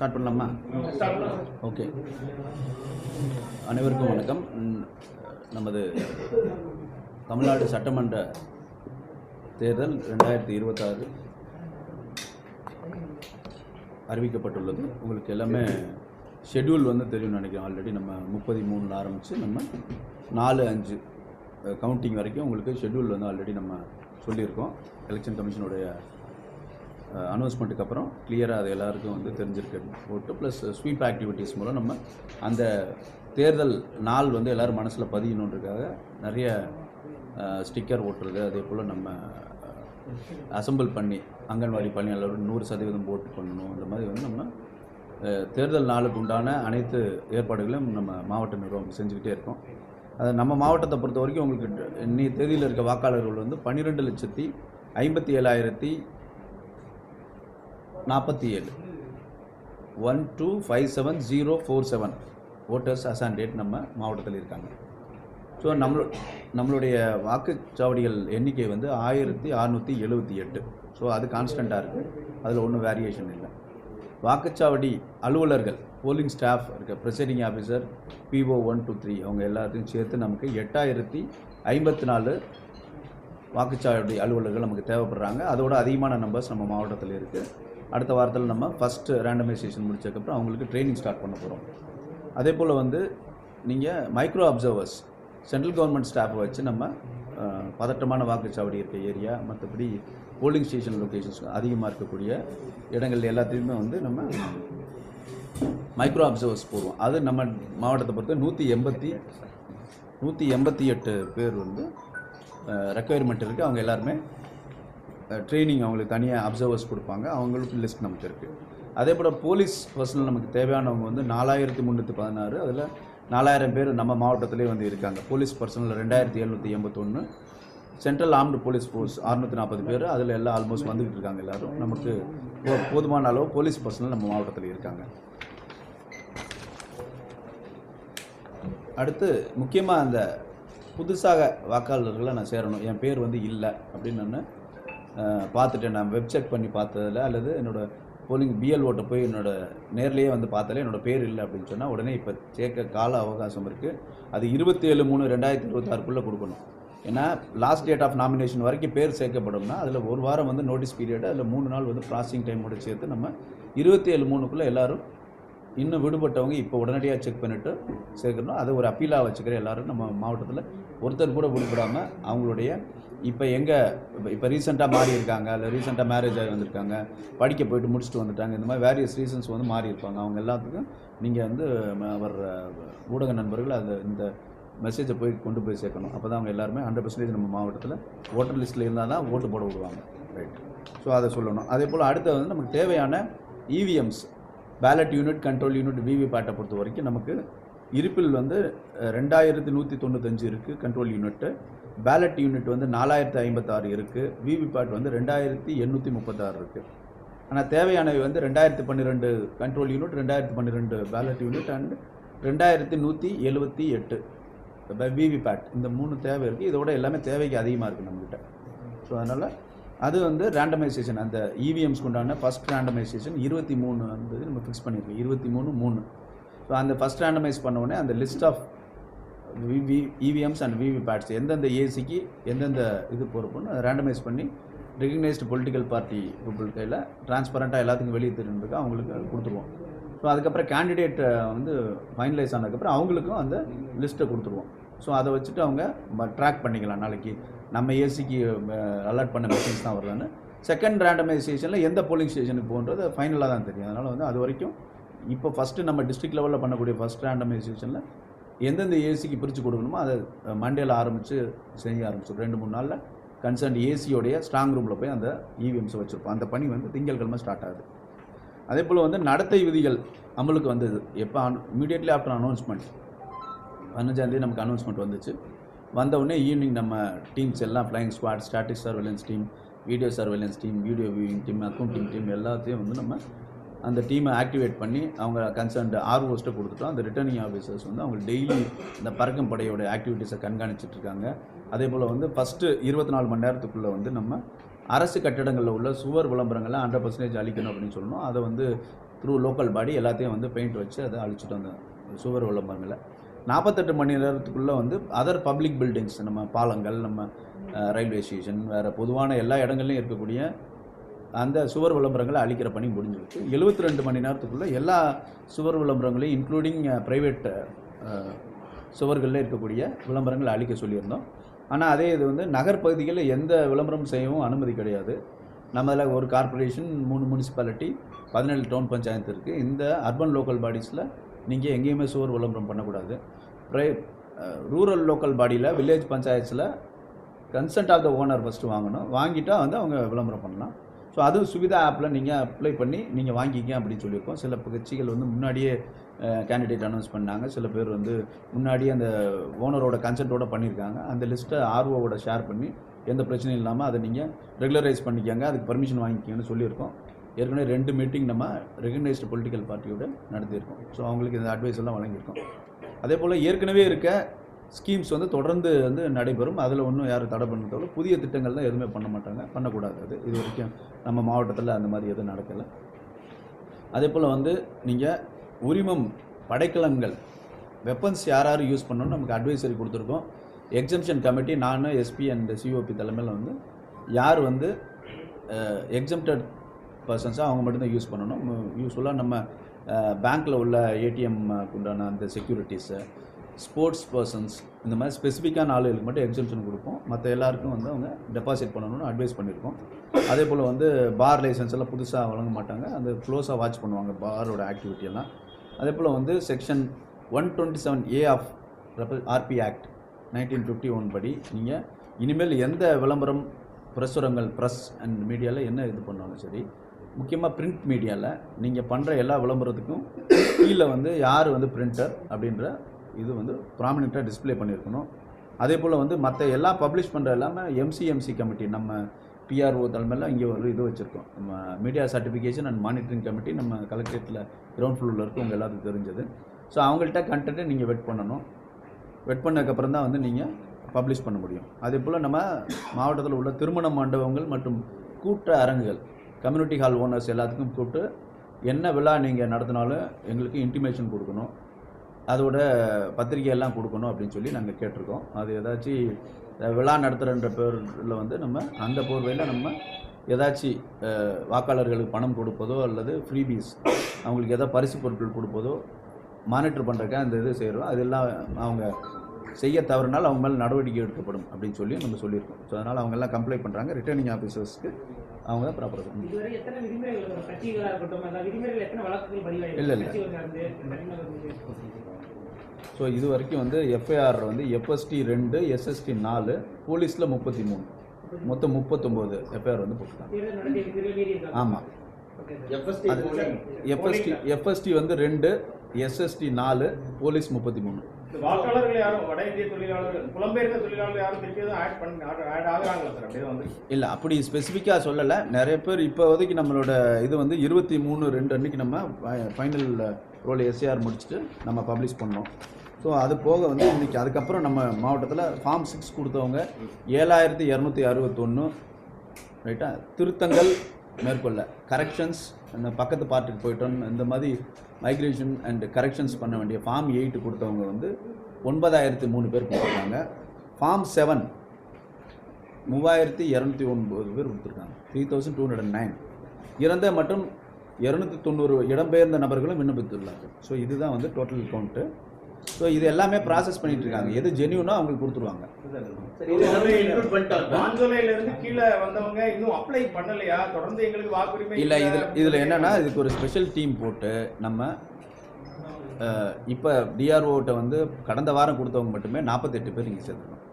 Start பண்ணலாமா? Okay. அனைவருக்கும் வணக்கம். நமது தமிழ்நாடு சட்டமன்ற தேர்தல் 2026 அறிவிக்கப்பட்டுள்ளது. உங்களுக்கு எல்லாமே ஷெட்யூல் தெரியும் நினைக்கிறேன். ஆல்ரெடி நம்ம 33 ஆரம்பித்து நம்ம 4-5 கவுண்டிங் வரைக்கும் உங்களுக்கு ஷெட்யூல் ஆல்ரெடி நம்ம சொல்லியிருக்கோம். எலெக்ஷன் கமிஷனுடைய அனௌன்ஸ்மெண்ட்டுக்கு அப்புறம் கிளியராக அது எல்லாருக்கும் தெரிஞ்சிருக்கு. போட்டு ப்ளஸ் ஸ்வீப் ஆக்டிவிட்டீஸ் மூலம் நம்ம அந்த தேர்தல் நாள் எல்லோரும் மனசில் பதியணுன்றதுக்காக நிறைய ஸ்டிக்கர் ஓட்டுறது, அதே போல் நம்ம அசம்பிள் பண்ணி அங்கன்வாடி பணியாளர் 100% போட்டு பண்ணணும். இந்த மாதிரி நம்ம தேர்தல் நாளுக்கு உண்டான அனைத்து ஏற்பாடுகளையும் நம்ம மாவட்ட நிர்வாகம் செஞ்சுக்கிட்டே இருக்கோம். அது நம்ம மாவட்டத்தை பொறுத்த வரைக்கும் உங்களுக்கு இன்னைய தேதியில் இருக்க வாக்காளர்கள் 12,57,047 1257047 ஓட்டர்ஸ் அசான் டேட் நம்ம மாவட்டத்தில் இருக்காங்க. ஸோ நம்மளுடைய வாக்குச்சாவடிகள் எண்ணிக்கை 1678. ஸோ அது கான்ஸ்டண்ட்டாக இருக்குது, அதில் ஒன்றும் வேரியேஷன் இல்லை. வாக்குச்சாவடி அலுவலர்கள், போலிங் ஸ்டாஃப் இருக்க, ப்ரிசைடிங் ஆஃபீஸர், PO 1 to 3 அவங்க எல்லாத்தையும் சேர்த்து நமக்கு 8054 வாக்குச்சாவடி அலுவலர்கள் நமக்கு தேவைப்படுறாங்க. அதோட அதிகமான நம்பர்ஸ் நம்ம மாவட்டத்தில் இருக்குது. அடுத்த வாரத்தில் நம்ம ஃபஸ்ட்டு ரேண்டமைசேஷன் முடிச்சதுக்கப்புறம் அவங்களுக்கு ட்ரைனிங் ஸ்டார்ட் பண்ண போகிறோம். அதே போல் நீங்கள் மைக்ரோ அப்சர்வர்ஸ், சென்ட்ரல் கவர்மெண்ட் ஸ்டாஃபை வச்சு நம்ம பதட்டமான வாக்குச்சாவடி இருக்க ஏரியா, மற்றபடி போலிங் ஸ்டேஷன் லொக்கேஷன்ஸ் அதிகமாக இருக்கக்கூடிய இடங்கள் எல்லாத்தையுமே நம்ம மைக்ரோ அப்சர்வர்ஸ் போடுவோம். அது நம்ம மாவட்டத்தை பொறுத்த 188 பேர் ரெக்குயர்மெண்ட் இருக்குது. அவங்க எல்லாருமே ட்ரைனிங் அவங்களுக்கு தனியாக அப்சர்வர்ஸ் கொடுப்பாங்க. அவங்களுக்கு லிஸ்ட் நமக்கு இருக்குது. அதே போல் போலீஸ் பர்சனல் நமக்கு தேவையானவங்க 4316. அதில் 4000 பேர் நம்ம மாவட்டத்திலே இருக்காங்க. Police personal 2781. Central armed police force 640 பேர். அதில் எல்லாம் ஆல்மோஸ்ட் வந்துக்கிட்டு இருக்காங்க. எல்லோரும் நமக்கு போதுமான அளவு போலீஸ் பர்சனல் நம்ம மாவட்டத்தில் இருக்காங்க. அடுத்து முக்கியமாக அந்த புதுசாக வாக்காளர்களை நான் சேரணும், என் பேர் இல்லை அப்படின்னு நான் பார்த்துட்டேன். நான் வெப் செக் பண்ணி பார்த்ததில் அல்லது என்னோடய போலிங் BLOட்ட போய் நேர்லேயே பார்த்ததில் என்னோடய பேர் இல்லை அப்படின்னு சொன்னால் உடனே இப்போ சேர்க்க கால அவகாசம் இருக்குது. அது 27/3/2026 கொடுக்கணும். ஏன்னா லாஸ்ட் டேட் ஆஃப் நாமினேஷன் வரைக்கும் பேர் சேர்க்கப்படும்னா அதில் ஒரு வாரம் நோட்டீஸ் பீரியடு, அதில் 3 நாள் ப்ராசஸிங் டைமோடு சேர்த்து நம்ம 27/3 எல்லோரும் இன்னும் விடுபட்டவங்க இப்போ உடனடியாக செக் பண்ணிவிட்டு சேர்க்கணும். அதை ஒரு அப்பீலாக வச்சுக்கிற எல்லோரும் நம்ம மாவட்டத்தில் ஒருத்தர் கூட விடுபடாமல் அவங்களுடைய இப்போ ரீசெண்டாக மாறி இருக்காங்க, இல்லை ரீசெண்டாக மேரேஜ் ஆகி வந்திருக்காங்க, படிக்க போயிட்டு முடிச்சுட்டு வந்துட்டாங்க, இந்த மாதிரி வேரியஸ் ரீசன்ஸ் மாறி இருப்பாங்க. அவங்க எல்லாத்துக்கும் நீங்கள் அவர் ஊடக நண்பர்கள் இந்த மெசேஜை கொண்டு போய் சேர்க்கணும். அப்போ தான் அவங்க எல்லாருமே 100% நம்ம மாவட்டத்தில் ஓட்டர் லிஸ்ட்டில் இருந்தால் தான் ஓட்டு போட விடுவாங்க. ரைட். ஸோ அதை சொல்லணும். அதே போல் அடுத்து நமக்கு தேவையான EVMs, ballot unit, control unit, VVPAT பொறுத்த வரைக்கும் நமக்கு இருப்பில் 2195 இருக்குது கண்ட்ரோல் யூனிட்டு. பேலட் யூனிட் 4056 இருக்குது. VVPAT 2836 இருக்குது. ஆனால் தேவையானவை 2012 control unit, 2012 ballot unit and 2178 VVPAT. இந்த 3 தேவை இருக்குது. இதோட எல்லாமே தேவைக்கு அதிகமாக இருக்குது நம்மகிட்ட. ஸோ அதனால் அது ரேண்டமைசேஷன், அந்த EVMஸ்க்கு உண்டான ஃபஸ்ட் ரேண்டமைசேஷன் 23 நம்ம ஃபிக்ஸ் பண்ணியிருக்கோம். 23/3. ஸோ அந்த ஃபஸ்ட் ரேண்டமைஸ் பண்ண உடனே அந்த list of EVMs and VVPATs எந்தெந்த ஏசிக்கு எந்தெந்த இது பொறுப்புன்னு ரேண்டமைஸ் பண்ணி ரெகக்னைஸ்டு பொலிட்டிக்கல் பார்ட்டி பீப்புள் கையில் டிரான்ஸ்பரண்ட்டாக எல்லாத்துக்கும் வெளியே தெரிஞ்சுருக்கு அவங்களுக்கு கொடுத்துருவோம். ஸோ அதுக்கப்புறம் கேண்டிடேட் ஃபைனலைஸ் ஆனதுக்கப்புறம் அவங்களுக்கும் அந்த லிஸ்ட்டை கொடுத்துருவோம். ஸோ அதை வச்சுட்டு அவங்க ட்ராக் பண்ணிக்கலாம். நாளைக்கு நம்ம ஏசிக்கு அலர்ட் பண்ண மெஷின்ஸ் தான் வருதான்னு. செகண்ட் ரேண்டமைசேஷனில் எந்த போலிங் ஸ்டேஷனுக்கு போகிறது ஃபைனலாக தான் தெரியும். அதனால் அது வரைக்கும் இப்போ ஃபஸ்ட்டு நம்ம டிஸ்ட்ரிக்ட் லெவலில் பண்ணக்கூடிய ஃபஸ்ட் ரேண்டமைசேஷனில் எந்தெந்த ஏசிக்கு பிரித்து கொடுக்கணுமோ அதை மண்டேல ஆரம்பித்து செய்ய ஆரம்பிச்சோம். 2-3 நாளில் கன்சர்ன் ஏசியோடைய ஸ்ட்ராங் ரூமில் போய் அந்த EVMஸை வச்சுருப்போம். அந்த பணி திங்கட்கிழமை ஸ்டார்ட் ஆகுது. அதே போல் நடத்தை விதிகள் அமலுக்கு வந்தது எப்போ? இமீடியட்லி ஆஃப்டர் அனௌன்ஸ்மெண்ட் 15 நமக்கு அனௌன்ஸ்மெண்ட் வந்துச்சு. வந்தவுடனே ஈவினிங் நம்ம டீம்ஸ் எல்லாம் flying squad, static surveillance team, video surveillance team, video viewing team, accounting team எல்லாத்தையும் நம்ம அந்த டீமை ஆக்டிவேட் பண்ணி அவங்க கன்சர்ன்டு ROஸ்ட்டை கொடுத்துட்டோம். அந்த ரிட்டர்னிங் ஆஃபீஸர்ஸ் அவங்க டெய்லி இந்த பறக்கும் படையோட ஆக்டிவிட்டீஸை கண்காணிச்சிட்ருக்காங்க. அதே போல் ஃபஸ்ட்டு 24 மணி நேரத்துக்குள்ளே நம்ம அரசு கட்டிடங்களில் உள்ள சுவர் விளம்பரங்களை 100% அளிக்கணும் அப்படின்னு சொல்லணும். அதை த்ரூ லோக்கல் பாடி எல்லாத்தையும் வந்து பெயிண்ட் வச்சு அதை அழிச்சிட்டு வந்தோம் சுவர் விளம்பரங்களை. 48 மணி நேரத்துக்குள்ளே வந்து அதர் பப்ளிக் பில்டிங்ஸ், நம்ம பாலங்கள், நம்ம ரயில்வே ஸ்டேஷன், வேறு பொதுவான எல்லா இடங்கள்லையும் இருக்கக்கூடிய அந்த சுவர் விளம்பரங்களை அழிக்கிற பணி முடிஞ்சிருக்கு. 72 மணி நேரத்துக்குள்ளே எல்லா சுவர் விளம்பரங்களையும் இன்க்ளூடிங் ப்ரைவேட் சுவர்களில் இருக்கக்கூடிய விளம்பரங்களை அழிக்க சொல்லியிருந்தோம். ஆனால் அதே இது வந்து நகர்பகுதிகளில் எந்த விளம்பரம் செய்யவும் அனுமதி கிடையாது. நம்மதில் ஒரு கார்பரேஷன், 3 முனிசிபாலிட்டி, 17 டவுன் பஞ்சாயத்து இருக்குது. இந்த அர்பன் லோக்கல் பாடிஸில் நீங்கள் எங்கேயுமே சுவர் விளம்பரம் பண்ணக்கூடாது. ரூரல் லோக்கல் பாடியில், வில்லேஜ் பஞ்சாயத்தில் consent of the owner first வாங்கணும். வாங்கிட்டால் வந்து அவங்க விளம்பரம் பண்ணலாம். ஸோ அதுவும் சுவிதா ஆப்பில் நீங்கள் அப்ளை பண்ணி நீங்கள் வாங்கிக்க அப்படின்னு சொல்லியிருக்கோம். சில கட்சிகள் வந்து முன்னாடியே கேண்டிடேட் அனௌன்ஸ் பண்ணாங்க. சில பேர் வந்து முன்னாடியே அந்த ஓனரோட கன்சென்ட்டோட பண்ணியிருக்காங்க. அந்த லிஸ்ட்டை ஆர்ஓவோட ஷேர் பண்ணி எந்த பிரச்சனையும் இல்லாமல் அதை நீங்கள் ரெகுலரைஸ் பண்ணிக்கோங்க, அதுக்கு பர்மிஷன் வாங்கிக்கோங்கன்னு சொல்லியிருக்கோம். ஏற்கனவே 2 மீட்டிங் நம்ம ரெகக்னைஸ்டு பொலிட்டிக்கல் பார்ட்டியோட நடத்தியிருக்கோம். ஸோ அவங்களுக்கு இந்த அட்வைஸ் எல்லாம் வழங்கியிருக்கோம். அதே போல் ஏற்கனவே இருக்க ஸ்கீம்ஸ் வந்து தொடர்ந்து வந்து நடைபெறும். அதில் ஒன்றும் யாரும் தடை பண்ணதோட புதிய திட்டங்கள் தான் எதுவுமே பண்ண மாட்டாங்க, பண்ணக்கூடாது. அது இது வரைக்கும் நம்ம மாவட்டத்தில் அந்த மாதிரி எதுவும் நடக்கலை. அதே போல் வந்து நீங்கள் உரிமம், படைக்கலங்கள், வெப்பன்ஸ் யார் யூஸ் பண்ணணும்னு நமக்கு அட்வைசரி கொடுத்துருக்கோம். எக்ஸம்ஷன் கமிட்டி, நான், எஸ்பி அண்ட் சிஓபி தலைமையில் வந்து யார் வந்து எக்ஸம்டட் பர்சன்ஸாக அவங்க மட்டும்தான் யூஸ் பண்ணணும். யூஸ்ஃபுல்லாக நம்ம பேங்க்கில் உள்ள ஏடிஎம்க்கு உண்டான அந்த செக்யூரிட்டிஸு, ஸ்போர்ட்ஸ் பர்சன்ஸ், இந்த மாதிரி ஸ்பெசிஃபிக்கான ஆளுகளுக்கு மட்டும் எக்ஸம்ஷன் கொடுப்போம். மற்ற எல்லாருக்கும் வந்து அவங்க டெபாசிட் பண்ணணும்னு அட்வைஸ் பண்ணியிருக்கோம். அதே போல் வந்து பார் லைசன்ஸ் எல்லாம் புதுசாக வழங்க மாட்டாங்க, அந்த க்ளோஸாக வாட்ச் பண்ணுவாங்க பாரோட ஆக்டிவிட்டியெல்லாம். அதே போல் வந்து section 127A of RB act 1951 படி நீங்கள் இனிமேல் எந்த விளம்பரம், பிரசுரங்கள், ப்ரெஸ் அண்ட் மீடியாவில் என்ன இது பண்ணாலும் சரி, முக்கியமாக பிரிண்ட் மீடியாவில் நீங்கள் பண்ணுற எல்லா விளம்பரத்துக்கும் கீழே வந்து யார் வந்து பிரிண்டர் அப்படின்ற இது வந்து ப்ராமினெண்ட்டாக டிஸ்பிளே பண்ணியிருக்கணும். அதே போல் வந்து மற்ற எல்லாம் பப்ளிஷ் பண்ணுற எல்லாமே எம்சிஎம்சி கமிட்டி, நம்ம பிஆர்ஓ தலைமையில் இங்கே ஒரு இது வச்சுருக்கோம். நம்ம media certification and monitoring committee நம்ம கலெக்டரேட்டில் கிரவுண்ட் ஃப்ளோரில் இருக்கும், உங்கள் எல்லாத்துக்கும் தெரிஞ்சது. ஸோ அவங்கள்ட்ட கண்டென்ட்டை நீங்கள் வெட் பண்ணணும். வெட் பண்ணதுக்கப்புறம் தான் வந்து நீங்கள் பப்ளிஷ் பண்ண முடியும். அதே போல் நம்ம மாவட்டத்தில் உள்ள திருமண மண்டபங்கள் மற்றும் கூட்ட அரங்குகள், கம்யூனிட்டி ஹால் ஓனர்ஸ் எல்லாத்துக்கும் கூப்பிட்டு என்ன விழா நீங்கள் நடத்தினாலும் எங்களுக்கு இன்டிமேஷன் கொடுக்கணும், அதோட பத்திரிகையெல்லாம் கொடுக்கணும் அப்படின்னு சொல்லி நாங்கள் கேட்டிருக்கோம். அது ஏதாச்சும் விழா நடத்துகிறன்ற பேரில் வந்து நம்ம அந்த போர்வையில் நம்ம ஏதாச்சும் வாக்காளர்களுக்கு பணம் கொடுப்பதோ அல்லது ஃப்ரீபீஸ் அவங்களுக்கு ஏதாவது பரிசு பொருட்கள் கொடுப்பதோ மானிட்டர் பண்ணுறக்க அந்த இது செய்கிறோம். அதெல்லாம் அவங்க செய்ய தவறுனால் அவங்க மேலே நடவடிக்கை எடுக்கப்படும் அப்படின்னு சொல்லி நம்ம சொல்லியிருக்கோம். ஸோ அதனால் அவங்க எல்லாம் கம்ப்ளைண்ட் பண்ணுறாங்க. ரிட்டர்னிங் ஆஃபீஸர்ஸ்க்கு அவங்க தான் ப்ராப்பராக இல்லை ஸோ இது வரைக்கும் வந்து எஃப்ஐஆர் வந்து எஃப்எஸ்டி 2, எஸ்எஸ்டி 4, போலீஸில் 33, மொத்தம் 39 எஃப்ஐஆர் வந்து போட்டுருக்காங்க. ஆமாம், எஃப்எஸ்டி வந்து 2, எஸ்எஸ்டி 4, போலீஸ் 33. வாக்காளர்கள் யாரும் வட இந்திய தொழிலாளர்கள், புலம்பெயர்ந்த தொழிலாளர்கள் யாரும் திருப்பி ஆட் ஆகுறாங்களா சார்? அப்படியே வந்து இல்லை, அப்படி ஸ்பெசிஃபிக்காக சொல்லலை. நிறைய பேர் இப்போதைக்கு நம்மளோட இது வந்து 23/2 அன்றைக்கி நம்ம ஃபைனல் ரோல் எஸ்ஏஆர் முடிச்சுட்டு நம்ம பப்ளிஷ் பண்ணோம். ஸோ அது போக வந்து இன்றைக்கி அதுக்கப்புறம் நம்ம மாவட்டத்தில் ஃபார்ம் 6 கொடுத்தவங்க 7261 ரைட்டா திருத்தங்கள் மேற்கொள்ள, கரெக்ஷன்ஸ், அந்த பக்கத்து பார்ட்டுக்கு போயிட்டோம், இந்த மாதிரி மைக்ரேஷன் அண்ட் கரெக்ஷன்ஸ் பண்ண வேண்டிய ஃபார்ம் 8 கொடுத்தவங்க வந்து 9003 பேர் கொடுத்துருக்காங்க. ஃபார்ம் 7 3209 பேர் கொடுத்துருக்காங்க, 3209. இறந்த மற்றும் 290 இடம்பெயர்ந்த நபர்களும் விண்ணப்பித்துள்ளார்கள். ஸோ இதுதான் வந்து டோட்டல் கவுண்ட்டு. ஸோ இது எல்லாமே ப்ராசஸ் பண்ணிட்டு இருக்காங்க. எது ஜென்யூனோ அவங்களுக்கு கொடுத்துருவாங்க. இல்லை, இதில் என்னென்னா இதுக்கு ஒரு ஸ்பெஷல் டீம் போட்டு நம்ம இப்போ டிஆர்ஓட்ட வந்து கடந்த வாரம் கொடுத்தவங்க மட்டுமே 48 பேர் இங்கே சேர்த்துருக்கோம்.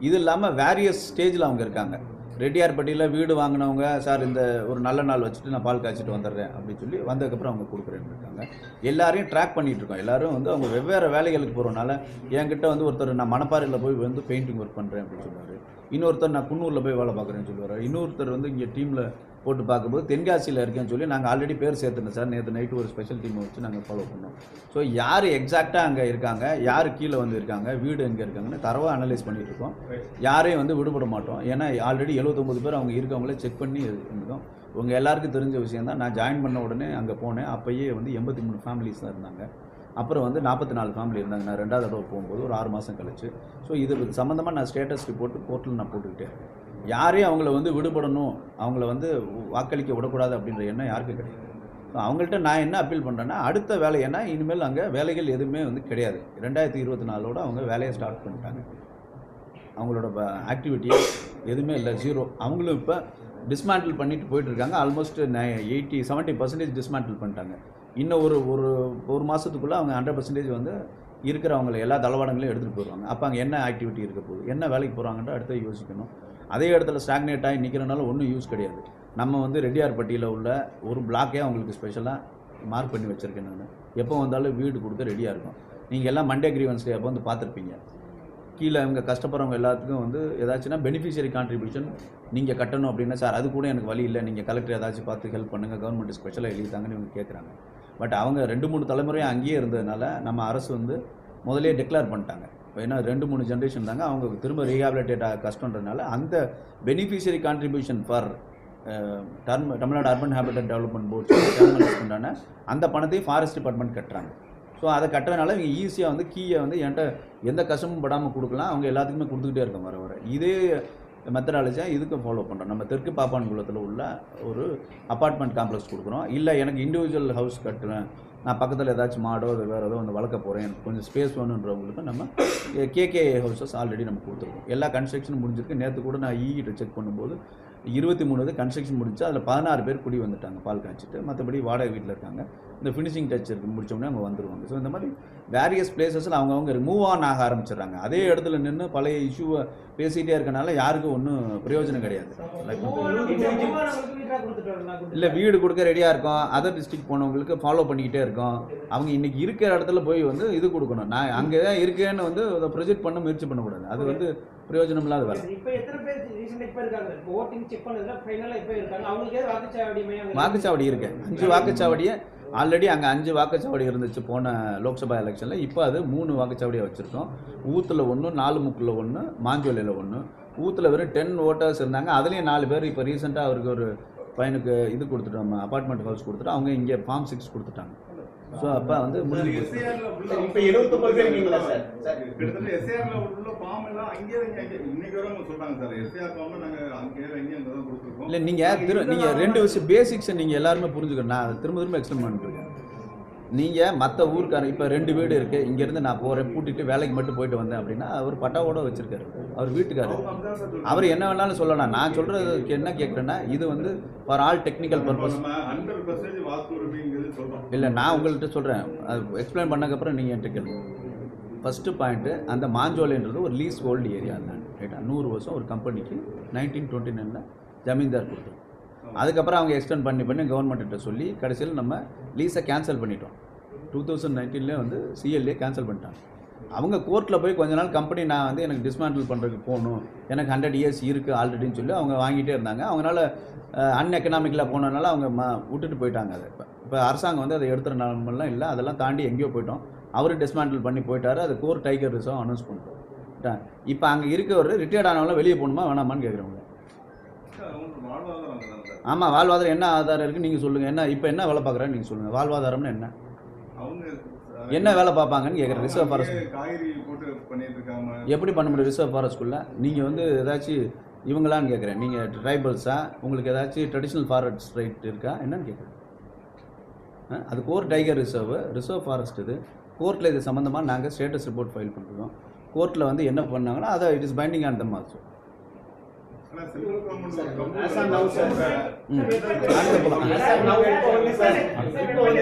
இது இல்லாமல் வேரியஸ் ஸ்டேஜில் அவங்க இருக்காங்க. ரெட்டியார்பட்டியில் வீடு வாங்கினவங்க, சார் இந்த ஒரு நல்ல நாள் வச்சுட்டு நான் பால் காய்ச்சிட்டு வந்துடுறேன் அப்படின்னு சொல்லி வந்ததுக்கப்புறம் அவங்க கொடுக்குறேன்னு இருக்காங்க. எல்லாரையும் ட்ராக் பண்ணிகிட்ருக்கோம். எல்லோரும் வந்து அவங்க வெவ்வேறு வேலைகளுக்கு போகிறனால என்கிட்ட வந்து ஒருத்தர் நான் மணப்பாறையில் போய் வந்து பெயிண்டிங் ஒர்க் பண்ணுறேன் அப்படின்னு சொன்னார். இன்னொருத்தர் நான் குன்னூரில் போய் வேலை பார்க்குறேன்னு சொல்லுவார். இன்னொருத்தர் வந்து இங்கே டீமில் போட்டு பார்க்கும்போது தென்காசியில் இருக்கேன்னு சொல்லி நாங்கள் ஆல்ரெடி பேர் சேர்த்துட்டோம் சார். நேற்று நைட்டு ஒரு ஸ்பெஷல் டீமை வச்சு நாங்கள் ஃபாலோ பண்ணோம். ஸோ யார் எக்ஸாக்டாக அங்கே இருக்காங்க, யார் கீழே வந்து இருக்காங்க, வீடு எங்கே இருக்காங்கன்னு தரவாக அனலைஸ் பண்ணிட்டு இருக்கோம். யாரையும் வந்து விடுபட மாட்டோம். ஏன்னா ஆல்ரெடி 79 பேர் அவங்க இருக்கவங்களே செக் பண்ணி இருந்தோம். உங்கள் எல்லாருக்கும் தெரிஞ்ச விஷயம் தான். நான் ஜாயின் பண்ண உடனே அங்கே போனேன். அப்போயே வந்து 83 ஃபேமிலிஸ் தான் இருந்தாங்க. அப்புறம் வந்து 44 ஃபேமிலி இருந்தாங்க நான் 2வது தடவை போகும்போது ஒரு 6 மாதம் கழிச்சு. ஸோ இது சம்மந்தமாக நான் ஸ்டேட்டஸ் ரிப்போர்ட் கோர்ட்டில் நான் போட்டுக்கிட்டே இருக்கேன். யாரையும் அவங்கள வந்து விடுபடணும், அவங்கள வந்து வாக்களிக்க விடக்கூடாது அப்படின்ற எண்ணம் யாருக்கும் கிடையாது. ஸோ அவங்கள்ட்ட நான் என்ன அப்பீல் பண்ணுறேன்னா, அடுத்த வேலை ஏன்னா இனிமேல் அங்கே வேலைகள் எதுவுமே வந்து கிடையாது. 2024 அவங்க வேலையை ஸ்டார்ட் பண்ணிட்டாங்க. அவங்களோட ஆக்டிவிட்டியே எதுவுமே இல்லை, 0. அவங்களும் இப்போ டிஸ்மேண்டில் பண்ணிட்டு போயிட்டுருக்காங்க. ஆல்மோஸ்ட் 70% டிஸ்மேண்டில் பண்ணிட்டாங்க. இன்னும் ஒரு மாதத்துக்குள்ளே அவங்க 100% வந்து இருக்கிறவங்களை எல்லா தளவாடங்களையும் எடுத்துகிட்டு போயிடுவாங்க. அப்போ அங்கே என்ன ஆக்டிவிட்டி இருக்க போகுது, என்ன வேலைக்கு போகிறாங்கன்ற அடுத்து யோசிக்கணும். அதே இடத்துல ஸ்டாக்னேட் ஆகி நிற்கிறனால ஒன்றும் யூஸ் கிடையாது. நம்ம வந்து ரெட்டியார்பட்டியில் உள்ள ஒரு பிளாக்கே அவங்களுக்கு ஸ்பெஷலாக மார்க் பண்ணி வச்சுருக்கேன் நான். எப்போ வந்தாலும் வீடு கொடுக்க ரெடியாக இருக்கும். நீங்கள் எல்லாம் மண்டே கிரீவன்ஸ் டே அப்போ வந்து பார்த்துருப்பீங்க. கீழே அவங்க கஷ்டப்படுறவங்க எல்லாத்துக்கும் வந்து ஏதாச்சுன்னா பெனிஃபிஷியரி கான்ட்ரிபியூஷன் நீங்கள் கட்டணும் அப்படின்னா, சார் அது கூட எனக்கு வழி இல்லை, நீங்கள் கலெக்டர் ஏதாச்சும் பார்த்து ஹெல்ப் பண்ணுங்கள், கவர்மெண்ட் ஸ்பெஷலாக எழுதிட்டாங்கன்னு இவங்க கேட்குறாங்க. பட் அவங்க 2-3 தலைமுறையும் அங்கேயே இருந்ததுனால நம்ம அரசு வந்து முதலே டிக்ளேர் பண்ணிட்டாங்க. ஏன்னா 2-3 ஜென்ரேஷன் தாங்க அவங்க திரும்ப ரீஹாபிலிட்டேட் ஆக கஷ்டன்றதுனால அந்த beneficiary contribution for Tamil Nadu urban habitat development boards அந்த பணத்தையும் ஃபாரஸ்ட் டிபார்ட்மெண்ட் கட்டுறாங்க. ஸோ அதை கட்டுறதுனால இவங்க ஈஸியாக வந்து கீயை வந்து என்கிட்ட எந்த கஷ்டமும் படாமல் கொடுக்கலாம். அவங்க எல்லாத்துக்குமே கொடுத்துக்கிட்டே இருக்கோம் வர இதே மெத்தடாலஜியாக இதுக்கும் ஃபாலோ பண்ணுறோம். நம்ம தெற்கு பாப்பான்குளத்தில் உள்ள ஒரு அப்பார்ட்மெண்ட் காம்ப்ளெக்ஸ் கொடுக்குறோம். இல்லை எனக்கு இண்டிவிஜுவல் ஹவுஸ் கட்டுறேன், நான் பக்கத்தில் ஏதாச்சும் மாடோ வேறு ஏதோ வந்து வளர்க்க போகிறேன், எனக்கு கொஞ்சம் ஸ்பேஸ் வேணுன்றவங்களுக்கு நம்ம கேகே ஹவுசஸ் ஆல்ரெடி நம்ம கொடுத்துருக்கோம். எல்லா கன்ஸ்ட்ரக்ஷனும் முடிஞ்சிருக்கு. நேற்று கூட நான் ஈகிட்ட செக் பண்ணும்போது 23 கன்ஸ்ட்ரக்ஷன் முடிஞ்சு அதில் 16 பேர் குடி வந்துட்டாங்க பால் காய்ச்சிட்டு. மற்றபடி வாடகை வீட்டில் இருக்காங்க. இந்த ஃபினிஷிங் டச் இருக்கு முடிச்சோடனே அவங்க வந்துடுவாங்க. ஸோ இந்த மாதிரி வேரியஸ் பிளேசஸில் அவங்கவுங்க மூவ் ஆன் ஆக ஆரம்பிச்சிடுறாங்க. அதே இடத்துல நின்று பழைய இஷ்யூவை பேசிகிட்டே இருக்கனால யாருக்கும் ஒன்றும் பிரயோஜனம் கிடையாது. இல்லை வீடு கொடுக்க ரெடியாக இருக்கும். அதர் டிஸ்ட்ரிக்ட் போனவங்களுக்கு ஃபாலோ பண்ணிக்கிட்டே இருக்கோம். அவங்க இன்றைக்கி இருக்கிற இடத்துல போய் வந்து இது கொடுக்கணும். நான் அங்கே தான் இருக்கேன்னு வந்து அதை ப்ரொஜெக்ட் பண்ண முயற்சி பண்ணக்கூடாது. அது வந்து பிரயோஜனம் இல்லாத வேலை. வாக்குச்சாவடி இருக்கு. 5 வாக்குச்சாவடியை ஆல்ரெடி அங்கே 5 வாக்குச்சாவடி இருந்துச்சு போன லோக்சபா எலெக்ஷனில். இப்போ அது 3 வாக்குச்சாவடியாக வச்சுருக்கோம். ஊத்தில் 1, 4 முக்கில் 1, மாஞ்சோலையில் 1. ஊத்தில் வெறும் 10 ஓட்டர்ஸ் இருந்தாங்க. அதுலேயும் 4 பேர் இப்போ ரீசெண்டாக அவருக்கு ஒரு பையனுக்கு இது கொடுத்துட்டோம், அப்பார்ட்மெண்ட் ஹவுஸ் கொடுத்துட்டு அவங்க இங்கே ஃபார்ம் 6 கொடுத்துட்டாங்க. ஸோ அப்போ வந்து முடிஞ்சு இப்போ 79 பேர் நீங்களா சார்? கிட்டத்தட்ட எஸ்ஏஆர்ல உள்ள ஃபார்ம் எல்லாம் அங்கேயே இன்னைக்கு வரை சொல்றாங்க சார். எஸ்ஏஆர் ஃபார்ம் நாங்கள் அங்கேயே அங்கே தான் கொடுத்துருக்கோம். இல்லை நீங்கள் 2 விஷயம் பேசிக்ஸை நீங்கள் எல்லாருமே புரிஞ்சுக்கணும். நான் திரும்ப எக்ஸ்பிளைன் பண்ணிட்டுருக்கேன். நீங்கள் மற்ற ஊருக்காரங்க இப்போ 2 வீடு இருக்குது, இங்கேருந்து நான் போகிறேன் பூட்டிட்டு வேலைக்கு மட்டும் போயிட்டு வந்தேன் அப்படின்னா அவர் பட்டாவோட வச்சுருக்காரு. அவர் வீட்டுக்காரர், அவர் என்ன வேணாலும் சொல்லலாம். நான் சொல்கிறதுக்கு என்ன கேட்குறேன்னா, இது வந்து ஃபார் ஆல் டெக்னிக்கல் பர்பஸ். 100% வாக்குரிமைங்கிறது சொல்கிறோம். இல்லை நான் உங்கள்கிட்ட சொல்கிறேன், அது எக்ஸ்பிளைன் பண்ணக்கப்புறம் நீங்கள் என்கிட்ட கேளுங்க. ஃபஸ்ட்டு பாயிண்ட்டு, அந்த மாஞ்சோலைன்றது ஒரு லீஸ் ஹோல்டு ஏரியா தான், ரைட்டா? 100 வருஷம் ஒரு கம்பெனிக்கு 1929 ஜமீன்தார் கொடுத்தோம். அதுக்கப்புறம் அவங்க எக்ஸ்டெண்ட் பண்ணி கவர்மெண்ட்டிட்ட சொல்லி கடைசியில் நம்ம லீஸை கேன்சல் பண்ணிட்டோம். 2019 வந்து சிஎல்ஏ கேன்சல் பண்ணிட்டாங்க. அவங்க கோர்ட்டில் போய் கொஞ்ச நாள் கம்பெனி நான் வந்து எனக்கு டிஸ்மேண்டில் பண்ணுறதுக்கு போகணும், எனக்கு 100 இயர்ஸ் இருக்குது ஆல்ரெடின்னு சொல்லி அவங்க வாங்கிட்டே இருந்தாங்க. அவங்களால அன்எக்கனாமிக்கலாக போனதுனால அவங்க விட்டுட்டு போயிட்டாங்க. அதை இப்போ அரசாங்கம் வந்து அதை எடுத்துகிற நிலமெல்லாம் இல்லை, அதெல்லாம் தாண்டி எங்கேயோ போயிட்டோம். அவரும் டிஸ்மேண்டில் பண்ணி போயிட்டார். அது கோர் டைகர் ரிசர்வ் அனௌன்ஸ் பண்ணிட்டோம். இப்போ அங்கே இருக்கவர் ரிட்டையர்ட் ஆனவங்களாம் வெளியே போகணுமா வேணாமான்னு கேட்குறவங்க. ஆமாம், வாழ்வாதாரம் என்ன ஆதாரம் இருக்குது நீங்கள் சொல்லுங்கள். என்ன இப்போ என்ன வேலை பார்க்குறான்னு நீங்கள் சொல்லுங்கள். வாழ்வாதாரம்னு என்ன வேலை பார்ப்பாங்கன்னு கேட்குறேன். ரிசர்வ் ஃபாரஸ்ட் காய்கறி போட்டு பண்ணிட்டு இருக்காங்க. எப்படி பண்ண முடியும் ரிசர்வ் ஃபாரஸ்ட்குள்ளே? நீங்கள் வந்து ஏதாச்சும் இவங்களான்னு கேட்குறேன். நீங்கள் ட்ரைபல்ஸா, உங்களுக்கு ஏதாச்சும் ட்ரெடிஷ்னல் ஃபாரஸ்ட் ரைட் இருக்கா என்னன்னு கேட்குறேன். அது கோர் டைகர் ரிசர்வ் ஃபாரஸ்ட். இது கோர்ட்டில் இது சம்மந்தமாக நாங்கள் ஸ்டேட்டஸ் ரிப்போர்ட் ஃபைல் பண்ணுறோம். கோர்ட்டில் வந்து என்ன பண்ணாங்கன்னா அதை it is binding on them also. 79.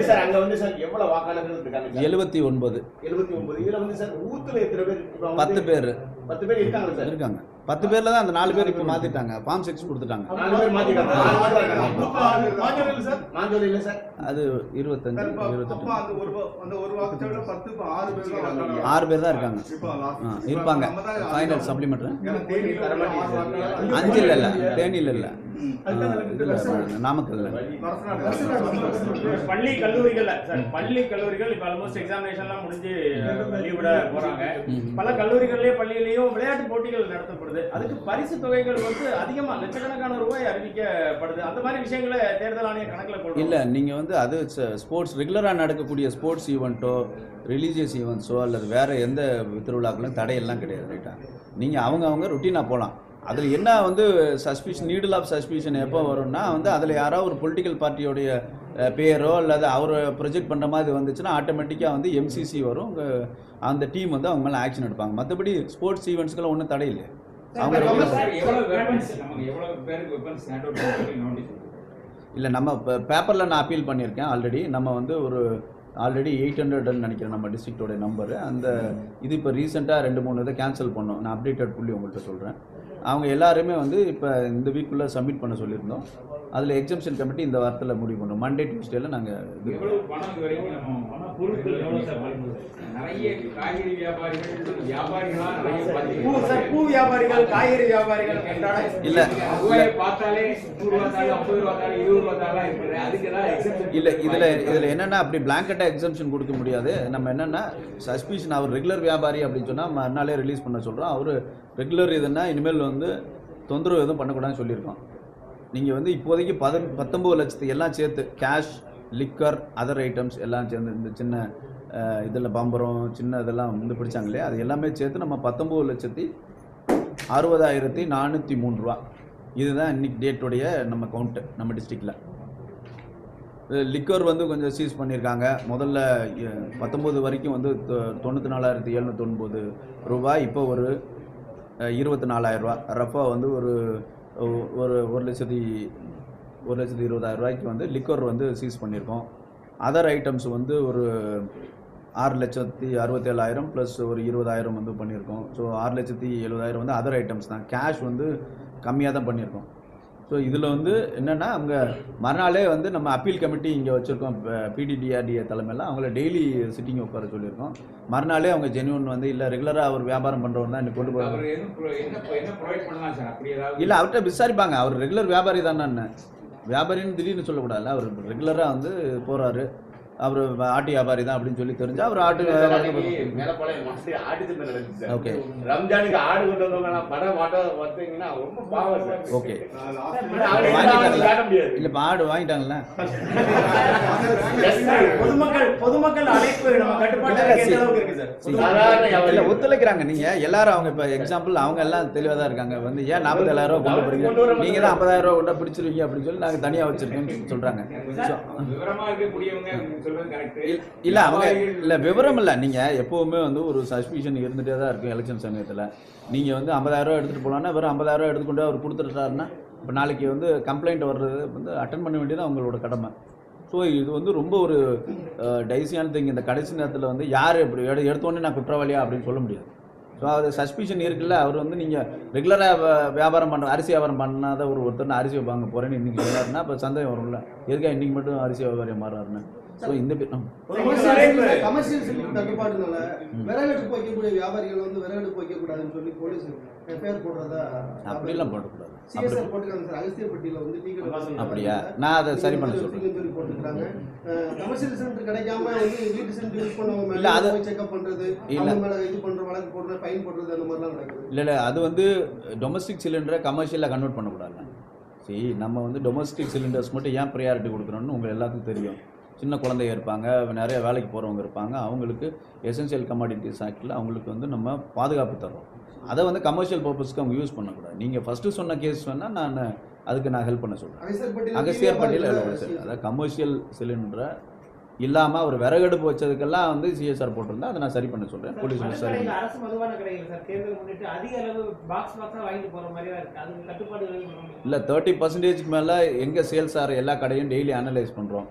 10 பேர் இருக்காங்க. 10 பேர்ல தான் அந்த 4 பேர் இப்போ மாத்திட்டாங்க, ஃபார்ம் 6 கொடுத்துட்டாங்க. 4 பேர் மாத்திட்டாங்க. மாஞ்சோலையில் சார் மாஞ்சோலை இல்ல சார். அது 25 அப்ப 28 அந்த ஒரு வாக்குச்சாவடியில 10 இப்ப 6 பேர் தான் வந்தாங்க. 6 பேர் தான் இருக்காங்க. இப்ப last- இருப்பாங்க. நம்ம தான் ஃபைனல் சப்ளிமெண்ட்ரி ஏன்னா தேனியில ஒரு 6 வாக்குகள் 5 இல்ல தேனியில் இல்ல நாமக்கல்ல. பள்ளி கல்லூரிகள்ல சார், பள்ளி கல்லூரிகள் இப்ப ஆல்மோஸ்ட் எக்ஸாமினேஷன்லாம் முடிஞ்சு லீவ் விட போறாங்க. பல கல்லூரிகள்லயும் பள்ளியிலயும் விளையாட்டு போட்டிகள் நடத்தப்படுது. அதுக்கு பரிசு தொகைகள் வந்து அதிகமா லட்சக்கணக்கான ரூபாய் அறிவிக்கப்படுது. அந்த மாதிரி விஷயங்களை தேர்தல் ஆணையம் கணக்குல கொள்ளும். இல்லை நீங்கள் வந்து அது ஸ்போர்ட்ஸ் ரெகுலராக நடக்கக்கூடிய ஸ்போர்ட்ஸ் ஈவெண்ட்டோ ரிலீஜியஸ் ஈவெண்ட்ஸோ அல்லது வேறு எந்த திருவிழாக்களும் தடையெல்லாம் கிடையாது. ரைட்டா, நீங்கள் அவங்க ருட்டீனாக போகலாம். அதில் என்ன வந்து சஸ்பிஷன், நீடில் ஆஃப் சஸ்பிஷன் எப்போ வரும்னா வந்து அதில் யாரோ ஒரு பொலிட்டிக்கல் பார்ட்டியோடைய பேரோ அல்லது அவரை ப்ரொஜெக்ட் பண்ணுற மாதிரி வந்துச்சுன்னா ஆட்டோமேட்டிக்காக வந்து எம்சிசி வரும். அந்த டீம் வந்து அவங்க மேலே ஆக்ஷன் எடுப்பாங்க. மற்றபடி ஸ்போர்ட்ஸ் ஈவெண்ட்ஸ்க்கெல்லாம் ஒன்றும் தடை இல்லை. அவங்க இல்லை, நம்ம பேப்பரில் நான் அப்பீல் பண்ணியிருக்கேன் ஆல்ரெடி. நம்ம வந்து ஆல்ரெடி 800ன்னு நினைக்கிறேன் நம்ம டிஸ்ட்ரிக்டோட நம்பரு. அந்த இது இப்போ ரீசெண்டாக 2-3 இதை கேன்சல் பண்ணோம். நான் அப்டேட்டட் புள்ளி உங்கள்கிட்ட சொல்கிறேன். அவங்க எல்லாருமே வந்து இப்போ இந்த வீக்குள்ளே சப்மிட் பண்ண சொல்லியிருந்தோம். அதில் எக்ஸம்ஷன் கமிட்டி இந்த வாரத்தில் முடிவு பண்ணோம். மண்டே டியூஸ்டேல நாங்கள் நிறைய காய்கறி வியாபாரிகள் பூ வியாபாரிகள், காய்கறி வியாபாரிகள் இல்லை பார்த்தாலே 100 ரூபாய் 50 ரூபாய் 20 ரூபாய் இருக்குது. அதுக்கு ஏதாவது இல்லை, இதில் என்னென்னா அப்படி பிளாங்கெட்டாக எக்ஸம்ஷன் கொடுக்க முடியாது. நம்ம என்னென்னா சஸ்பிஷன் அவர் ரெகுலர் வியாபாரி அப்படின்னு சொன்னால் மறுநாளே ரிலீஸ் பண்ண சொல்கிறோம். அவர் ரெகுலர் இதுன்னா இனிமேல் வந்து தொந்தரவு எதுவும் பண்ணக்கூடாதுன்னு சொல்லியிருக்கோம். நீங்கள் வந்து இப்போதைக்கு 19 லட்சத்து எல்லாம் சேர்த்து கேஷ், லிக்கர், அதர் ஐட்டம்ஸ் எல்லாம் சேர்ந்து இந்த சின்ன இதில் பம்பரம் சின்ன இதெல்லாம் வந்து பிடிச்சாங்க இல்லையா, அது எல்லாமே சேர்த்து நம்ம 19,60,403 ரூபா. இதுதான் இன்னைக்கு டேட்டுடைய நம்ம கவுண்ட்டு நம்ம டிஸ்ட்ரிக்டில். லிக்கர் வந்து கொஞ்சம் சீஸ் பண்ணியிருக்காங்க. முதல்ல 19 வரைக்கும் வந்து 94,709 ரூபாய், இப்போ ஒரு 24,000 ரூபா. ரஃபாக வந்து ஒரு 1,20,000 ரூபாய்க்கு வந்து லிக்கர் வந்து சீஸ் பண்ணியிருக்கோம். அதர் ஐட்டம்ஸ் வந்து ஒரு 6,67,000 ப்ளஸ் ஒரு 20,000 வந்து பண்ணியிருக்கோம். ஸோ 6,70,000 வந்து அதர் ஐட்டம்ஸ் தான். கேஷ் வந்து கம்மியாக தான் பண்ணியிருக்கோம். ஸோ இதில் வந்து என்னென்னா அவங்க மறுநாளே வந்து நம்ம அப்பீல் கமிட்டி இங்கே வச்சுருக்கோம், பிடிடிஆர்டிஏ தலைமையில். அவங்கள டெய்லி சிட்டிங் உட்கார சொல்லியிருக்கோம். மறுநாளே அவங்க ஜென்யூன் வந்து இல்லை ரெகுலராக அவர் வியாபாரம் பண்ணுறவர் தான் இன்னைக்கு கொண்டு போகிறாங்க. இல்லை, அவர்கிட்ட விசாரிப்பாங்க. அவர் ரெகுலர் வியாபாரி தானே, வியாபாரின்னு திடீர்னு சொல்லக்கூடாதுல்ல. அவர் ரெகுலராக வந்து போகிறாரு, அவர் ஆட்டு வியாபாரி தான் அப்படின்னு சொல்லி தெரிஞ்சா அவர் ஆட்டு ஓகே ரம்ஜானுக்கு ஆடு கொண்டு வந்தவங்க படம் பார்த்தீங்கன்னா ரொம்ப பாவம் சார். ஓகே வாங்கிட்டாங்க இல்லை, இப்போ ஆடு வாங்கிட்டாங்கல்ல. பொதுமக்கள் அழைப்பு நம்ம கட்டுப்பாட்டு இல்லை, ஒத்துழைக்கிறாங்க. நீங்கள் எல்லாரும் அவங்க இப்போ எக்ஸாம்பிள் அவங்க எல்லாம் தெளிவாக தான் இருக்காங்க. வந்து ஏன் 47,000 ரூபா கொண்டு போறீங்க, நீங்கள் தான் 50,000 ரூபா கொண்டு பிடிச்சிருவீங்க அப்படின்னு சொல்லி நாங்கள் தனியாக வச்சிருக்கோம்னு சொல்கிறாங்க. இல்லை அவங்க இல்லை விவரம் இல்லை. நீங்கள் எப்போவுமே வந்து ஒரு சஸ்பிஷன் இருந்துகிட்டே தான் இருக்கும் எலெக்ஷன் சமயத்தில். நீங்கள் வந்து 50,000 ரூபா எடுத்துகிட்டு போகலான்னா வெறும் 50,000 ரூபா எடுத்துக்கொண்டு அவர் கொடுத்துட்டாருன்னா இப்போ நாளைக்கு வந்து கம்ப்ளைண்ட் வர்றது வந்து அட்டன் பண்ண வேண்டியது அவங்களோட கடமை. ஸோ இது வந்து ரொம்ப ஒரு டைசியான திங். இந்த கடைசி நேரத்தில் வந்து யார் இப்படி எடுத்தோடனே நான் குற்றவாளியா அப்படின்னு சொல்ல முடியாது. ஸோ அது சஸ்பிஷன் இருக்குல்ல. அவர் வந்து நீங்கள் ரெகுலராக வியாபாரம் பண்ணுற அரிசி வியாபாரம் பண்ணாத ஒருத்தர் அரிசி வாங்க போகிறேன்னு இன்றைக்கி சொன்னாருன்னா இப்போ சந்தேகம் வரும்ல, எதுக்காக இன்றைக்கி மட்டும் அரிசி வியாபாரியம் மாறாருன்னு. ஸோ இந்த கமர்ஷியல் செக்டர் தட்டுப்பாடுனால விறகடுப்பு வைக்கக்கூடிய வியாபாரிகள் வந்து விறகடுப்பு வைக்கக்கூடாதுன்னு சொல்லி போலீஸ் எஃப்ஐஆர் போடுறதா அப்படிலாம் போடக்கூடாது. சிஎஸ்ஆர் போட்டுருக்காங்க சார். அகஸ்தியப்பட்டியில் வந்து டீ கடை அப்படியா, நான் அதை சரி பண்ண சொல்கிறேன். சொல்லி போட்டுருக்காங்க. கமர்ஷியல் சென்டர் கிடைக்காம வந்து வீட்டு சென்டர் யூஸ் பண்ணவங்க இல்லை, அது செக்அப் பண்ணுறது, அவங்க மேலே இது பண்ணுற வழக்கு போடுற ஃபைன் போடுறது அந்த மாதிரிலாம் நடக்குது. இல்லை அது வந்து டொமஸ்டிக் சிலிண்டரை கமர்ஷியலாக கன்வெர்ட் பண்ணக்கூடாது. சரி, நம்ம வந்து டொமஸ்டிக் சிலிண்டர்ஸ் மட்டும் ஏன் ப்ரையாரிட்டி கொடுக்குறோன்னு உங்களுக்கு எல்லாத்துக்கும் தெரியும். சின்ன குழந்தைங்க இருப்பாங்க, நிறைய வேலைக்கு போகிறவங்க இருப்பாங்க, அவங்களுக்கு எசென்ஷியல் கமாடிட்டிஸ் ஆக்டில் அவங்களுக்கு வந்து நம்ம பாதுகாப்பு தரோம். அதை வந்து கமர்ஷியல் பர்பஸ்க்கு அவங்க யூஸ் பண்ணக்கூடாது. நீங்கள் ஃபஸ்ட்டு சொன்ன கேஸ் வேணால் நான் ஹெல்ப் பண்ண சொல்கிறேன். அகஸ்தியர்பட்டியில் அதாவது கமர்ஷியல் சிலிண்டரை இல்லாமல் அவர் விறகடுப்பு வச்சதுக்கெல்லாம் வந்து சிஎஸ்ஆர் போட்டிருந்தா அதை நான் சரி பண்ண சொல்கிறேன். போலீஸ் சரி. அரசு மதுபான கடைகள் சார் தேர்தல் முன்னிட்டு அதிக அளவு பாக்ஸ் வாங்கிட்டு போகிற மாதிரியா இருக்குது. அது கட்டுப்பாடு இல்லை, 30% மேலே எங்கே சேல்ஸ் ஆகிற எல்லா கடையும் டெய்லி அனலைஸ் பண்ணுறோம்.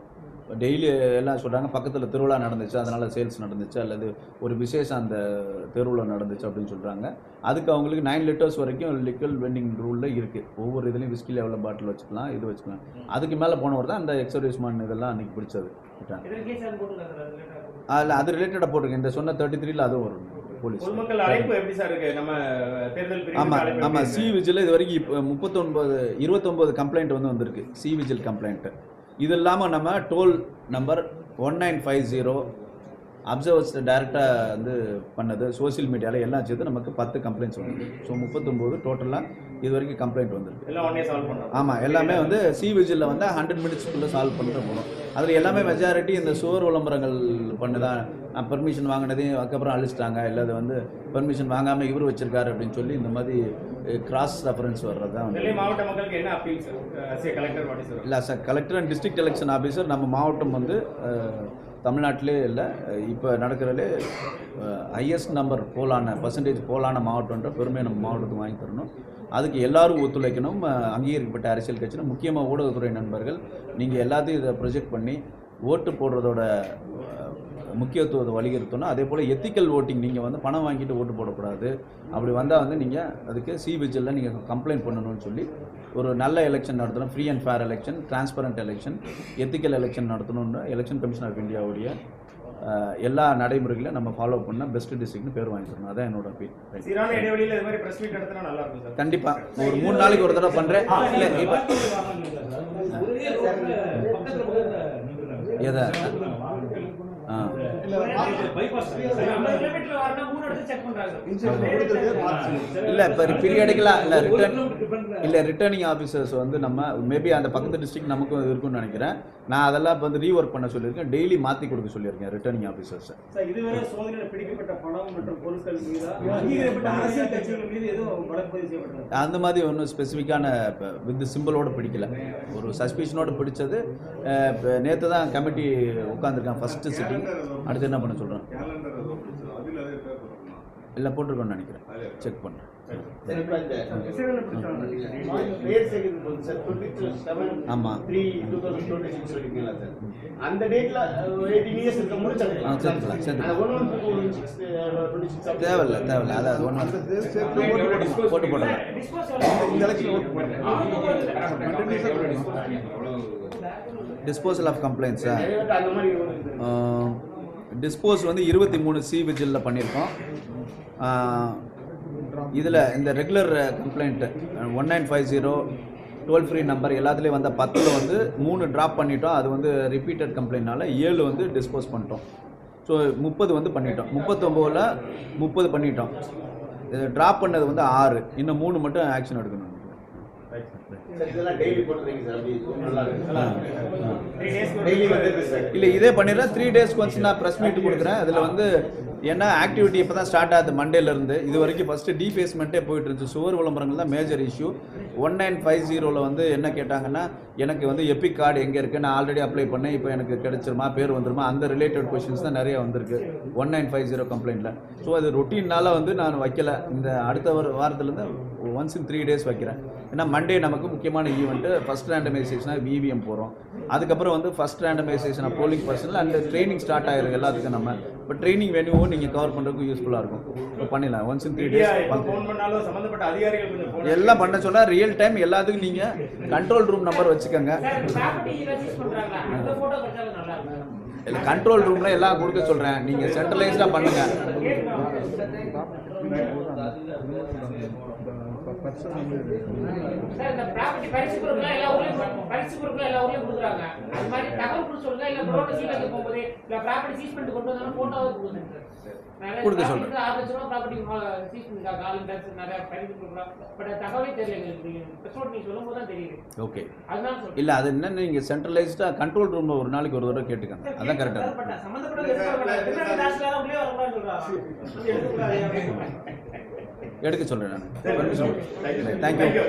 டெய்லி எல்லாம் சொல்கிறாங்க பக்கத்தில் திருவிழா நடந்துச்சு அதனால் சேல்ஸ் நடந்துச்சு அல்லது ஒரு விசேஷம் அந்த தெருவில் நடந்துச்சு அப்படின்னு சொல்கிறாங்க. அதுக்கு அவங்களுக்கு 9 லிட்டர்ஸ் வரைக்கும் லிக்கல் வெண்டிங் ரூலில் இருக்குது. ஒவ்வொரு இதுலேயும் விஸ்கி லெவலில் பாட்டில் வச்சுக்கலாம், இது வச்சுக்கலாம். அதுக்கு மேலே போனவர் தான் அந்த எக்ஸர்வைஸ்மான் இதெல்லாம் அன்றைக்கி பிடிச்சது. அதில் அது ரிலேட்டடாக போட்டிருக்கேன். இந்த சொன்ன 33ல் அதுவும் வரும் போலீஸ். ஆமாம் சி விஜில் இது வரைக்கும் இப்போ 29 கம்ப்ளைண்ட் வந்து வந்திருக்கு. C vigil complaint. இது இல்லாமல் நம்ம டோல் நம்பர் 1950 அப்சர்வர்ஸ் டைரெக்டாக வந்து பண்ணது சோசியல் மீடியாவில் எல்லாம் சேர்த்து நமக்கு 10 கம்ப்ளைண்ட்ஸ் வந்து. ஸோ 39 டோட்டலாக இது வரைக்கும் கம்ப்ளைண்ட் வந்துருக்கு. ஆமாம் எல்லாமே வந்து சி விஜிலில் வந்து 100 மினிட்ஸ்க்குள்ளே சால்வ் பண்ணிட்டு போகணும். அதில் எல்லாமே மெஜாரிட்டி இந்த சுவர் விளம்பரங்கள் பண்ணுதான். பெர்மிஷன் வாங்கினதையும் அதுக்கப்புறம் அழிச்சிட்டாங்க, இல்லை அது வந்து பெர்மிஷன் வாங்காமல் இவர் வச்சிருக்காரு அப்படின்னு சொல்லி இந்த மாதிரி கிராஸ் ரெஃபரன்ஸ் வர்றது தான் வந்து. மாவட்ட மக்களுக்கு என்ன அப்பீல் சார்? இல்லை sir, collector and district election officer நம்ம மாவட்டம் வந்து தமிழ்நாட்டிலே இல்லை இப்போ நடக்கிறதுலே ஹையஸ்ட் நம்பர் போலான பர்சன்டேஜ் போலான மாவட்டம்ன்ற பெருமையை நம்ம மாவட்டத்துக்கு வாங்கி தரணும். அதுக்கு எல்லாரும் ஒத்துழைக்கணும். அங்கீகரிக்கப்பட்ட அரசியல் கட்சியில் முக்கியமாக ஊடகத்துறை நண்பர்கள் நீங்கள் எல்லாத்தையும் இதை ப்ரொஜெக்ட் பண்ணி ஓட்டு போடுறதோட முக்கியத்துவத்தை வலியுறுத்தணும். அதே போல் எத்திக்கல் ஓட்டிங், நீங்கள் வந்து பணம் வாங்கிட்டு ஓட்டு போடக்கூடாது. அப்படி வந்தால் வந்து நீங்கள் அதுக்கு சி விஜிலில் நீங்கள் கம்ப்ளைண்ட் பண்ணணும்னு சொல்லி ஒரு நல்ல எலெக்ஷன் நடத்தணும். Free and fair election, transparent election, ethical election நடத்தணும்னு எலெக்ஷன் கமிஷன் ஆஃப் இந்தியாவுடைய எல்லா நடைமுறைகளையும் நம்ம ஃபாலோ பண்ணால் பெஸ்ட் டிஸ்ட்ரிக்ட்னு பேர் வாங்கி தரணும். அதான் என்னோட அப்பீல். கண்டிப்பாக ஒரு 3 நாளைக்கு ஒரு தடவை பண்ணுறேன். இல்லை இப்போ எதை இல்லை இப்போ பீரியடிக்கலாக இல்லை ரிட்டர்னிங் ஆஃபீஸர்ஸ் வந்து நம்ம மேபி அந்த பக்கத்து டிஸ்ட்ரிக்ட் நமக்கும் இருக்குன்னு நினைக்கிறேன். நான் அதெல்லாம் இப்போ வந்து ரீஒர்க் பண்ண சொல்லியிருக்கேன். டெய்லி மாற்றி கொடுக்க சொல்லியிருக்கேன் ரிட்டர்னிங் ஆஃபீஸர்ஸ். இதுவரை சோதனையில் பிடிக்கப்பட்ட பணம் மற்றும் பொருட்கள் மீது அங்கீகரிக்கப்பட்ட அரசியல் கட்சிகள் மீது எதுவும் வழக்கு செய்யப்பட்டது அந்த மாதிரி ஒன்றும் ஸ்பெசிஃபிக்கான வித் சிம்பிளோடு பிடிக்கல. ஒரு சஸ்பிஷனோடு பிடிச்சது. நேற்று தான் கமிட்டி உட்காந்துருக்கான் ஃபஸ்ட்டு சிட்டிங். அடுத்து என்ன பண்ண சொல்கிறேன்? இல்லை போட்டிருக்கோன்னு நினைக்கிறேன், செக் பண்ணுறேன். ஆமாம் அந்த டேட்ல 18 இயர்ஸ் இருக்க முடிச்சாங்க. தேவையில்லை அதாவது போட்டு போடலாம். Disposal of கம்ப்ளைண்ட்ஸா? டிஸ்போஸ் வந்து 23 சி விஜிலில் பண்ணியிருக்கோம். இதில் இந்த regular complaint 1950 toll free number எல்லாத்துலேயும் வந்த 10ல் வந்து 3 ட்ராப் பண்ணிட்டோம். அது வந்து ரிப்பீட்டட் கம்ப்ளைண்ட்னால 7 வந்து டிஸ்போஸ் பண்ணிட்டோம். ஸோ 30 வந்து பண்ணிட்டோம். 39ல் 30 பண்ணிட்டோம். ட்ராப் பண்ணது வந்து 6, இன்னும் 3 மட்டும் ஆக்ஷன் எடுக்கணும். இல்லை இதே பண்ணிடுறேன். 3 டேஸ்க்கு ஒன்ஸ் நான் ப்ரெஸ் மீட் கொடுக்குறேன். அதில் வந்து ஏன்னா ஆக்டிவிட்டி இப்போ தான் ஸ்டார்ட் ஆகுது மண்டேலேருந்து. இது வரைக்கும் ஃபஸ்ட்டு டீஃபேஸ்மெண்ட்டே போயிட்டு இருந்துச்சு. சுவர் விளம்பரங்கள் தான் மேஜர் இஷ்யூ. 1950ல் வந்து என்ன கேட்டாங்கன்னா, எனக்கு வந்து எபிக் கார்டு எங்கே இருக்குது, நான் ஆல்ரெடி அப்ளை பண்ணேன், இப்போ எனக்கு கிடைச்சிருமா, பேர் வந்துருமா, அந்த ரிலேட்டட் கொஷின்ஸ் தான் நிறைய வந்திருக்கு 1950 கம்ப்ளைண்ட்டில். ஸோ அது ரொட்டீனால் வந்து நான் வைக்கலை. இந்த அடுத்த வாரத்துலேருந்து ஒன்ஸ் இன் 3 டேஸ் வைக்கிறேன். ஏன்னா மண்டே நமக்கு முக்கியமான ஈவெண்ட்டு. ஃபஸ்ட் ரேண்டமைசேஷனாக விவிஎம் போகிறோம். அதுக்கப்புறம் வந்து ஃபஸ்ட் ரேண்டமைசேஷன் ஆஃப் போலிங் பர்சனில் அந்த ட்ரைனிங் ஸ்டார்ட் ஆகிருக்கு எல்லாத்துக்கும். நம்ம இப்போ ட்ரைனிங் வேணுமோ நீங்கள் கவர் பண்ணுறதுக்கு யூஸ்ஃபுல்லாக இருக்கும். இப்போ பண்ணிடலாம். ஒன்ஸ் இன் 3 டேஸ் எல்லாம் பண்ண சொன்னால் ரியல் டைம் எல்லாத்துக்கும் நீங்கள் கண்ட்ரோல் ரூம் நம்பர் வச்சுக்கோங்க. இல்லை கண்ட்ரோல் ரூமில் எல்லாம் கொடுக்க சொல்கிறேன். நீங்கள் சென்ட்ரலைஸ்டாக பண்ணுங்கள். கொடுக்க சொல்றேன். ஓகே இல்லை அது என்ன, நீங்கள் சென்ட்ரலைஸ்டாக கண்ட்ரோல் ரூமில் ஒரு நாளைக்கு ஒரு தடவை கேட்டுக்கங்க. அதான் கரெக்டாக. எடுக்க சொல்கிறேன் நான். தேங்க்யூ.